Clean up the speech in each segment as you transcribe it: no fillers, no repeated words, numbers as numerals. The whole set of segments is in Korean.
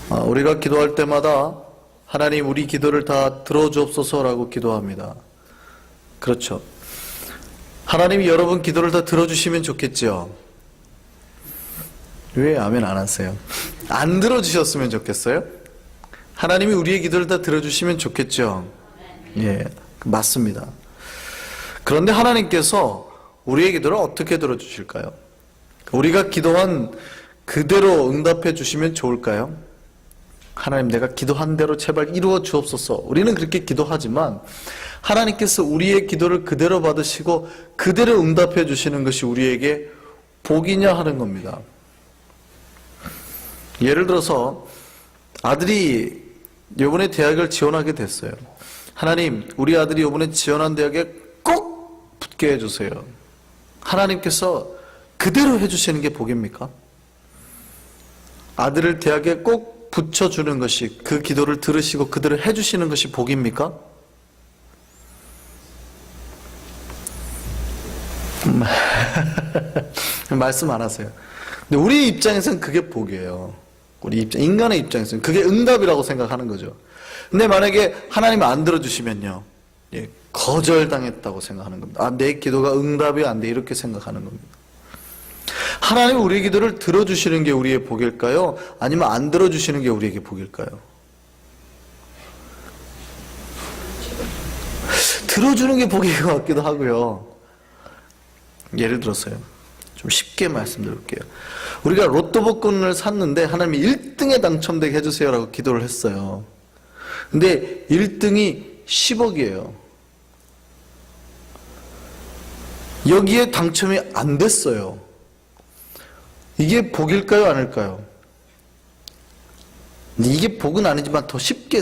우리가 기도할 때마다 하나님 우리 기도를 다 들어주옵소서라고 기도합니다. 그렇죠. 하나님이 여러분 기도를 다 들어주시면 좋겠죠. 왜 아멘 안 하세요? 안 들어주셨으면 좋겠어요? 하나님이 우리의 기도를 다 들어주시면 좋겠죠. 예, 맞습니다. 그런데 하나님께서 우리의 기도를 어떻게 들어주실까요? 우리가 기도한 그대로 응답해 주시면 좋을까요? 하나님, 내가 기도한 대로 제발 이루어 주옵소서. 우리는 그렇게 기도하지만 하나님께서 우리의 기도를 그대로 받으시고 그대로 응답해 주시는 것이 우리에게 복이냐 하는 겁니다. 예를 들어서 아들이 이번에 대학을 지원하게 됐어요. 하나님, 우리 아들이 이번에 지원한 대학에 꼭 붙게 해주세요. 하나님께서 그대로 해주시는 게 복입니까? 아들을 대학에 꼭 붙여주는 것이, 그 기도를 들으시고 그대로 해주시는 것이 복입니까? 말씀 안 하세요. 근데 우리 입장에서는 그게 복이에요. 인간의 입장에서는 그게 응답이라고 생각하는 거죠. 근데 만약에 하나님이 안 들어주시면요, 예, 거절당했다고 생각하는 겁니다. 내 기도가 응답이 안 돼, 이렇게 생각하는 겁니다. 하나님이 우리의 기도를 들어주시는 게 우리의 복일까요? 아니면 안 들어주시는 게 우리에게 복일까요? 들어주는 게 복인 것 같기도 하고요. 예를 들어서요, 좀 쉽게 말씀드릴게요. 우리가 로또 복권을 샀는데 하나님이 1등에 당첨되게 해주세요라고 기도를 했어요. 근데 1등이 10억이에요. 여기에 당첨이 안 됐어요. 이게 복일까요, 아닐까요? 이게 복은 아니지만 더 쉽게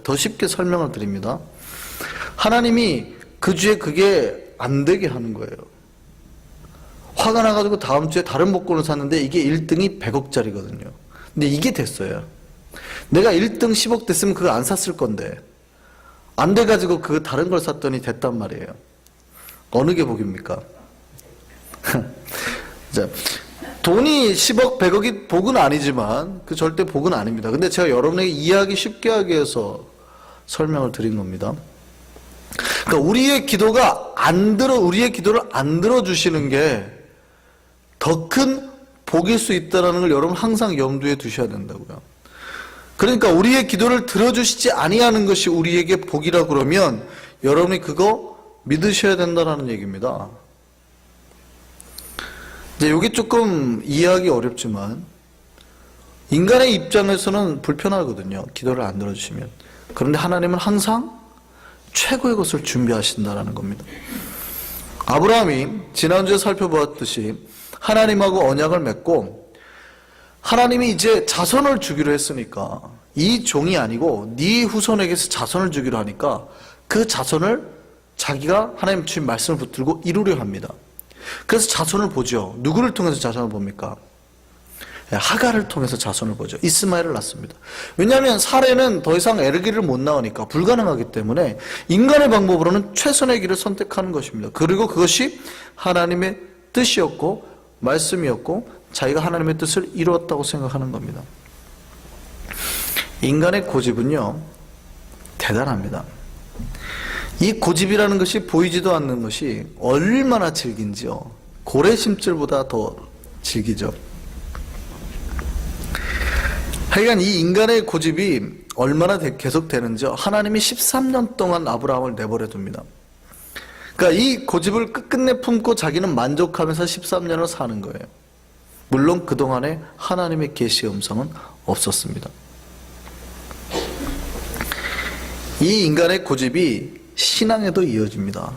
더 쉽게 설명을 드립니다. 하나님이 그 주에 그게 안 되게 하는 거예요. 화가 나가지고 다음 주에 다른 복권을 샀는데 이게 1등이 100억짜리거든요. 근데 이게 됐어요. 내가 1등 10억 됐으면 그거 안 샀을 건데 안 돼가지고 그 다른 걸 샀더니 됐단 말이에요. 어느 게 복입니까? 자, 돈이 10억, 100억이 복은 아니지만 그 절대 복은 아닙니다. 근데 제가 여러분에게 이해하기 쉽게 하기 위해서 설명을 드린 겁니다. 그러니까 우리의 기도를 안 들어주시는 게 더 큰 복일 수 있다는 걸 여러분 항상 염두에 두셔야 된다고요. 그러니까 우리의 기도를 들어주시지 아니하는 것이 우리에게 복이라 그러면 여러분이 그거 믿으셔야 된다는 얘기입니다. 이제 이게 조금 이해하기 어렵지만 인간의 입장에서는 불편하거든요. 기도를 안 들어주시면. 그런데 하나님은 항상 최고의 것을 준비하신다는 겁니다. 아브라함이 지난주에 살펴보았듯이 하나님하고 언약을 맺고 하나님이 이제 자손을 주기로 했으니까 이 종이 아니고 네 후손에게서 자손을 주기로 하니까 그 자손을 자기가 하나님 주신 말씀을 붙들고 이루려 합니다. 그래서 자손을 보죠. 누구를 통해서 자손을 봅니까? 하갈을 통해서 자손을 보죠. 이스마엘을 낳습니다. 왜냐하면 사례는 더 이상 애르기를 못 낳으니까 불가능하기 때문에 인간의 방법으로는 최선의 길을 선택하는 것입니다. 그리고 그것이 하나님의 뜻이었고 말씀이었고 자기가 하나님의 뜻을 이루었다고 생각하는 겁니다. 인간의 고집은요, 대단합니다. 이 고집이라는 것이 보이지도 않는 것이 얼마나 질긴지요. 고래심줄보다 더 질기죠. 하여간 이 인간의 고집이 얼마나 계속 되는지 하나님이 13년 동안 아브라함을 내버려 둡니다. 그러니까 이 고집을 끝끝내 품고 자기는 만족하면서 13년을 사는 거예요. 물론 그동안에 하나님의 계시의 음성은 없었습니다. 이 인간의 고집이 신앙에도 이어집니다.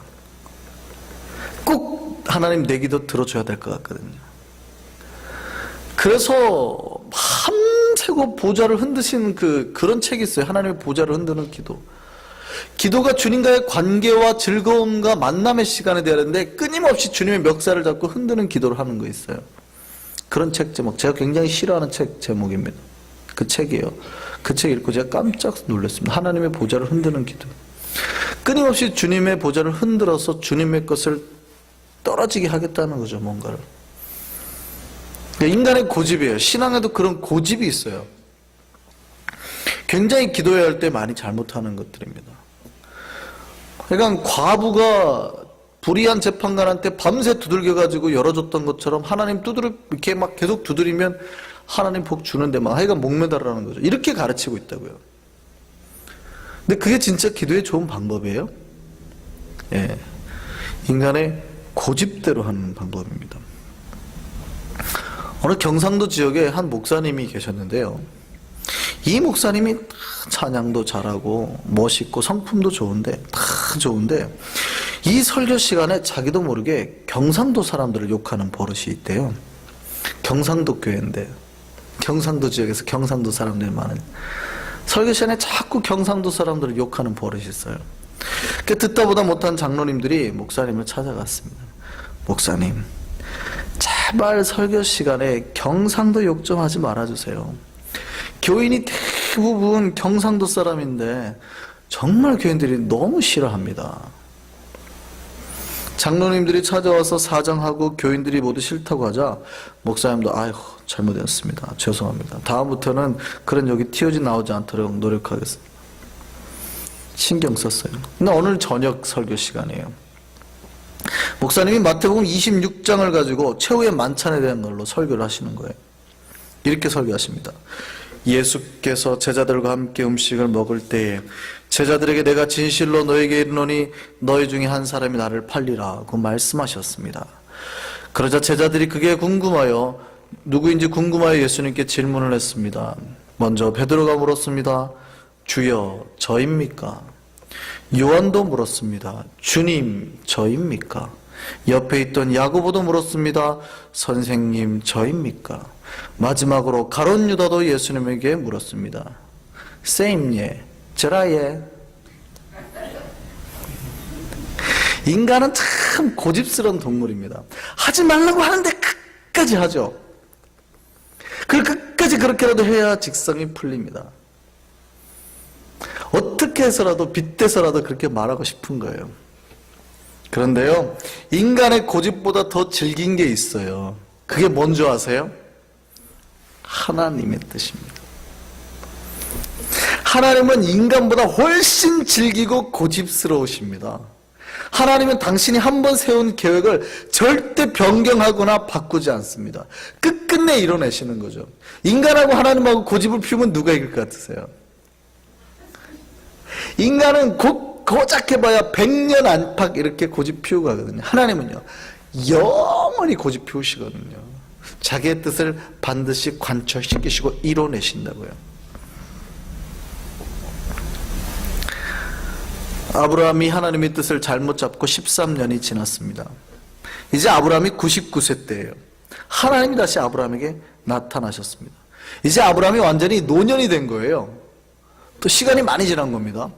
꼭 하나님 내 기도 들어줘야 될 것 같거든요. 그래서 밤새고 보좌를 흔드시는 그런 책이 있어요. 하나님의 보좌를 흔드는 기도. 기도가 주님과의 관계와 즐거움과 만남의 시간이 되어야 되는데 끊임없이 주님의 멱살을 잡고 흔드는 기도를 하는 거 있어요. 그런 책 제목, 제가 굉장히 싫어하는 책 제목입니다. 그 책이에요. 그 책 읽고 제가 깜짝 놀랐습니다. 하나님의 보좌를 흔드는 기도. 끊임없이 주님의 보좌를 흔들어서 주님의 것을 떨어지게 하겠다는 거죠, 뭔가를. 인간의 고집이에요. 신앙에도 그런 고집이 있어요. 굉장히 기도해야 할 때 많이 잘못하는 것들입니다. 그러니까 과부가 불의한 재판관한테 밤새 두들겨가지고 열어줬던 것처럼 하나님 이렇게 막 계속 두드리면 하나님 복 주는데 막 하여간 목매달라는 거죠. 이렇게 가르치고 있다고요. 근데 그게 진짜 기도의 좋은 방법이에요? 예. 인간의 고집대로 하는 방법입니다. 어느 경상도 지역에 한 목사님이 계셨는데요. 이 목사님이 찬양도 잘하고 멋있고 성품도 좋은데 다 좋은데 이 설교 시간에 자기도 모르게 경상도 사람들을 욕하는 버릇이 있대요. 경상도 교회인데 경상도 지역에서 경상도 사람들이 많은 설교 시간에 자꾸 경상도 사람들을 욕하는 버릇이 있어요. 그 듣다 보다 못한 장로님들이 목사님을 찾아갔습니다. 목사님, 제발 설교 시간에 경상도 욕 좀 하지 말아주세요. 교인이 대부분 경상도 사람인데 정말 교인들이 너무 싫어합니다. 장로님들이 찾아와서 사정하고 교인들이 모두 싫다고 하자 목사님도 아이고 잘못했습니다. 죄송합니다. 다음부터는 그런 욕이 튀어지 나오지 않도록 노력하겠습니다. 신경 썼어요. 근데 오늘 저녁 설교 시간이에요. 목사님이 마태복음 26장을 가지고 최후의 만찬에 대한 걸로 설교를 하시는 거예요. 이렇게 설교하십니다. 예수께서 제자들과 함께 음식을 먹을 때에 제자들에게 내가 진실로 너에게 이르노니 너희 중에 한 사람이 나를 팔리라고 말씀하셨습니다. 그러자 제자들이 그게 궁금하여 누구인지 궁금하여 예수님께 질문을 했습니다. 먼저 베드로가 물었습니다. 주여 저입니까? 요한도 물었습니다. 주님 저입니까? 옆에 있던 야고보도 물었습니다. 선생님 저입니까? 마지막으로 가룟 유다도 예수님에게 물었습니다. 세임예 저라예. 인간은 참 고집스러운 동물입니다. 하지 말라고 하는데 끝까지 하죠. 끝까지 그렇게라도 해야 직성이 풀립니다. 어떻게 해서라도 빗대서라도 그렇게 말하고 싶은 거예요. 그런데요, 인간의 고집보다 더 질긴 게 있어요. 그게 뭔지 아세요? 하나님의 뜻입니다. 하나님은 인간보다 훨씬 질기고 고집스러우십니다. 하나님은 당신이 한번 세운 계획을 절대 변경하거나 바꾸지 않습니다. 끝끝내 이뤄내시는 거죠. 인간하고 하나님하고 고집을 피우면 누가 이길 것 같으세요? 인간은 고작 해봐야 100년 안팎 이렇게 고집 피우고 하거든요. 하나님은요 영원히 고집 피우시거든요. 자기의 뜻을 반드시 관철시키시고 이뤄내신다고요. 아브라함이 하나님의 뜻을 잘못 잡고 13년이 지났습니다. 이제 아브라함이 99세 때예요. 하나님이 다시 아브라함에게 나타나셨습니다. 이제 아브라함이 완전히 노년이 된 거예요. 또 시간이 많이 지난 겁니다.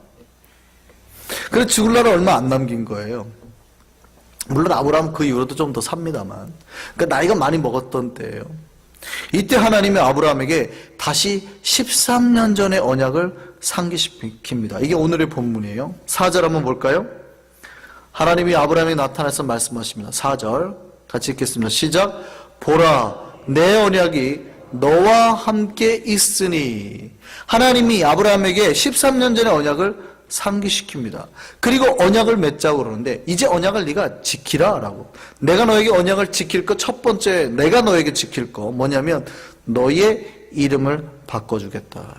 그래서 죽을 날은 얼마 안 남긴 거예요. 물론 아브라함 그 이후로도 좀 더 삽니다만, 그러니까 나이가 많이 먹었던 때예요. 이때 하나님이 아브라함에게 다시 13년 전의 언약을 상기시킵니다. 이게 오늘의 본문이에요. 4절 한번 볼까요? 하나님이 아브라함에게 나타나서 말씀하십니다. 4절 같이 읽겠습니다. 시작. 보라 내 언약이 너와 함께 있으니. 하나님이 아브라함에게 13년 전의 언약을 상기시킵니다. 그리고 언약을 맺자고 그러는데 이제 언약을 네가 지키라 라고. 내가 너에게 언약을 지킬 거 첫 번째 내가 너에게 지킬 거 뭐냐면 너의 이름을 바꿔주겠다.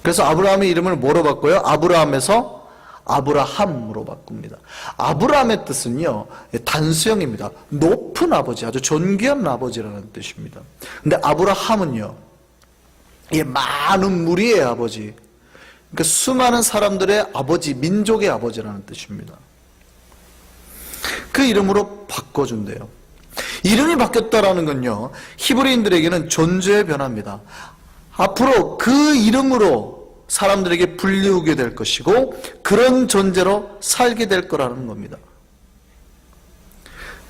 그래서 아브라함의 이름을 뭐로 바꿔요? 아브라함에서 아브라함으로 바꿉니다. 아브라함의 뜻은요 단수형입니다. 높은 아버지, 아주 존귀한 아버지라는 뜻입니다. 근데 아브라함은요 많은 무리의 아버지, 그러니까 수많은 사람들의 아버지, 민족의 아버지라는 뜻입니다. 그 이름으로 바꿔준대요. 이름이 바뀌었다라는 건요 히브리인들에게는 존재의 변화입니다. 앞으로 그 이름으로 사람들에게 불리우게 될 것이고 그런 존재로 살게 될 거라는 겁니다.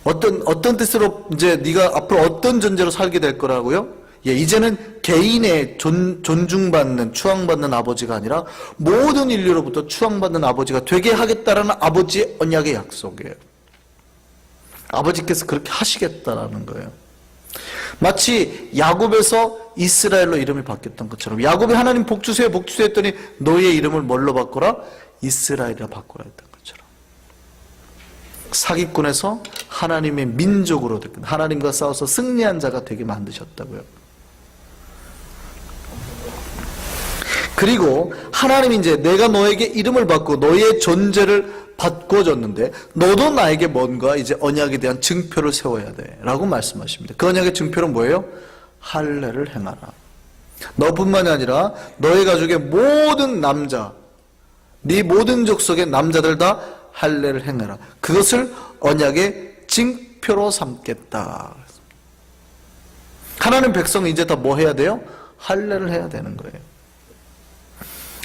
어떤 뜻으로 이제 네가 앞으로 어떤 존재로 살게 될 거라고요? 이제는 개인의 존중받는, 추앙받는 아버지가 아니라 모든 인류로부터 추앙받는 아버지가 되게 하겠다라는 아버지의 언약의 약속이에요. 아버지께서 그렇게 하시겠다라는 거예요. 마치 야곱에서 이스라엘로 이름이 바뀌었던 것처럼 야곱이 하나님 복 주세요 복 주세요 했더니 너희의 이름을 뭘로 바꾸라? 이스라엘이라 바꾸라 했던 것처럼 사기꾼에서 하나님의 민족으로 하나님과 싸워서 승리한 자가 되게 만드셨다고요. 그리고 하나님이 이제 내가 너에게 이름을 바꾸고 너의 존재를 바꿔줬는데 너도 나에게 뭔가 이제 언약에 대한 증표를 세워야 돼 라고 말씀하십니다. 그 언약의 증표는 뭐예요? 할례를 행하라. 너뿐만이 아니라 너의 가족의 모든 남자 네 모든 족속의 남자들 다 할례를 행하라. 그것을 언약의 징표로 삼겠다. 하나님 백성은 이제 다 뭐 해야 돼요? 할례를 해야 되는 거예요.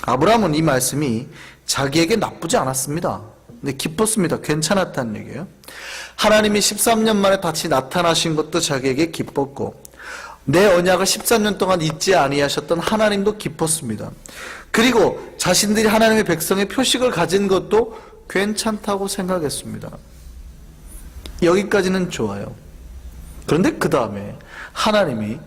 아브라함은 이 말씀이 자기에게 나쁘지 않았습니다. 근데 기뻤습니다. 괜찮았다는 얘기예요. 하나님이 13년 만에 다시 나타나신 것도 자기에게 기뻤고 내 언약을 13년 동안 잊지 아니하셨던 하나님도 기뻤습니다. 그리고 자신들이 하나님의 백성의 표식을 가진 것도 괜찮다고 생각했습니다. 여기까지는 좋아요. 그런데 그 다음에 하나님이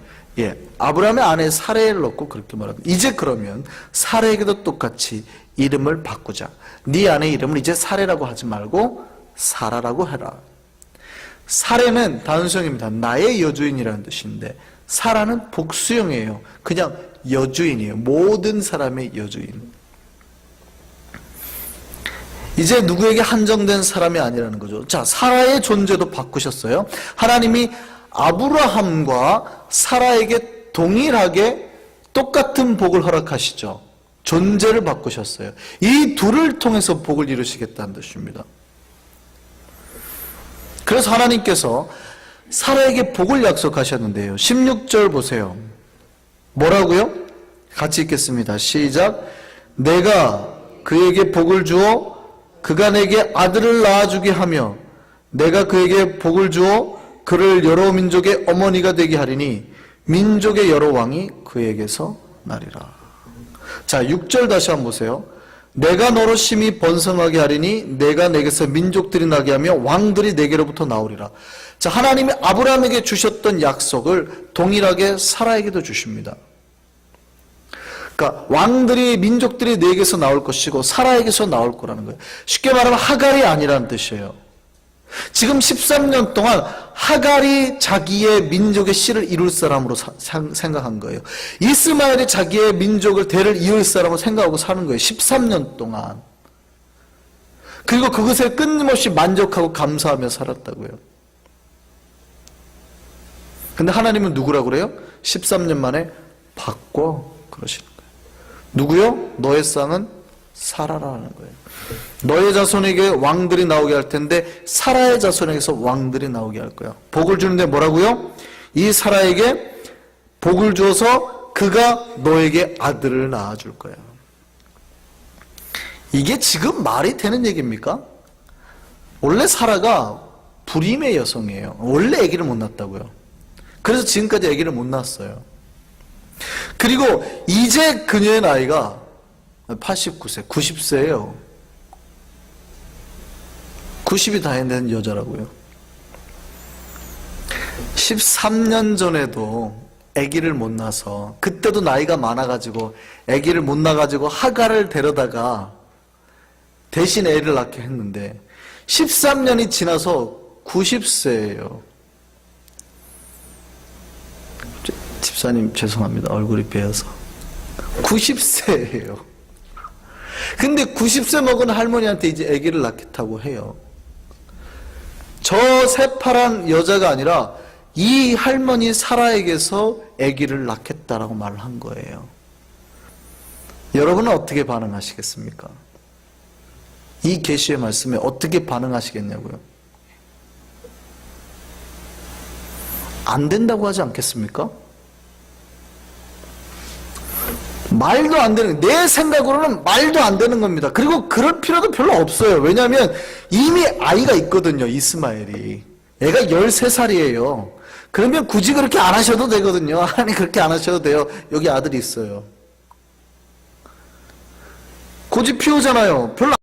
아브라함의 아내 사레를 놓고 그렇게 말합니다. 이제 그러면 사레에게도 똑같이 이름을 바꾸자. 네 아내 이름을 이제 사레라고 하지 말고 사라라고 해라. 사레는 단수형입니다. 나의 여주인이라는 뜻인데 사라는 복수형이에요. 그냥 여주인이에요. 모든 사람의 여주인. 이제 누구에게 한정된 사람이 아니라는 거죠. 자, 사라의 존재도 바꾸셨어요. 하나님이 아브라함과 사라에게 동일하게 똑같은 복을 허락하시죠. 존재를 바꾸셨어요. 이 둘을 통해서 복을 이루시겠다는 뜻입니다. 그래서 하나님께서 사라에게 복을 약속하셨는데요. 16절 보세요. 뭐라고요? 같이 읽겠습니다. 시작. 내가 그에게 복을 주어 그가 내게 아들을 낳아주게 하며 내가 그에게 복을 주어 그를 여러 민족의 어머니가 되게 하리니 민족의 여러 왕이 그에게서 나리라. 자, 6절 다시 한번 보세요. 내가 너로 심히 번성하게 하리니 내가 내게서 민족들이 나게 하며 왕들이 내게로부터 나오리라. 자, 하나님이 아브라함에게 주셨던 약속을 동일하게 사라에게도 주십니다. 그러니까 왕들이 민족들이 내게서 나올 것이고 사라에게서 나올 거라는 거예요. 쉽게 말하면 하갈이 아니라는 뜻이에요. 지금 13년 동안 하갈이 자기의 민족의 씨를 이룰 사람으로 생각한 거예요. 이스마엘이 자기의 민족을 대를 이을 사람으로 생각하고 사는 거예요. 13년 동안. 그리고 그것에 끊임없이 만족하고 감사하며 살았다고요. 근데 하나님은 누구라고 그래요? 13년 만에 바꿔 그러시는 거예요. 누구요? 너의 쌍은 사라라는 거예요. 너의 자손에게 왕들이 나오게 할 텐데 사라의 자손에게서 왕들이 나오게 할 거야. 복을 주는데 뭐라고요? 이 사라에게 복을 주어서 그가 너에게 아들을 낳아줄 거야. 이게 지금 말이 되는 얘기입니까? 원래 사라가 불임의 여성이에요. 원래 아기를 못 낳았다고요. 그래서 지금까지 아기를 못 낳았어요. 그리고 이제 그녀의 나이가 89세, 90세예요. 90이 다 있는 여자라고요. 13년 전에도 아기를 못 낳아서 그때도 나이가 많아가지고 아기를 못 낳아가지고 하갈을 데려다가 대신 애를 낳게 했는데 13년이 지나서 90세예요. 집사님 죄송합니다. 얼굴이 베어서 90세예요. 근데 90세 먹은 할머니한테 이제 아기를 낳겠다고 해요. 저 새파란 여자가 아니라 이 할머니 사라에게서 아기를 낳겠다라고 말을 한 거예요. 여러분은 어떻게 반응하시겠습니까? 이 계시의 말씀에 어떻게 반응하시겠냐고요? 안 된다고 하지 않겠습니까? 말도 안 되는, 내 생각으로는 말도 안 되는 겁니다. 그리고 그럴 필요도 별로 없어요. 왜냐하면 이미 아이가 있거든요. 이스마엘이. 애가 13살이에요. 그러면 굳이 그렇게 안 하셔도 되거든요. 아니 그렇게 안 하셔도 돼요. 여기 아들이 있어요. 고집 피우잖아요. 별로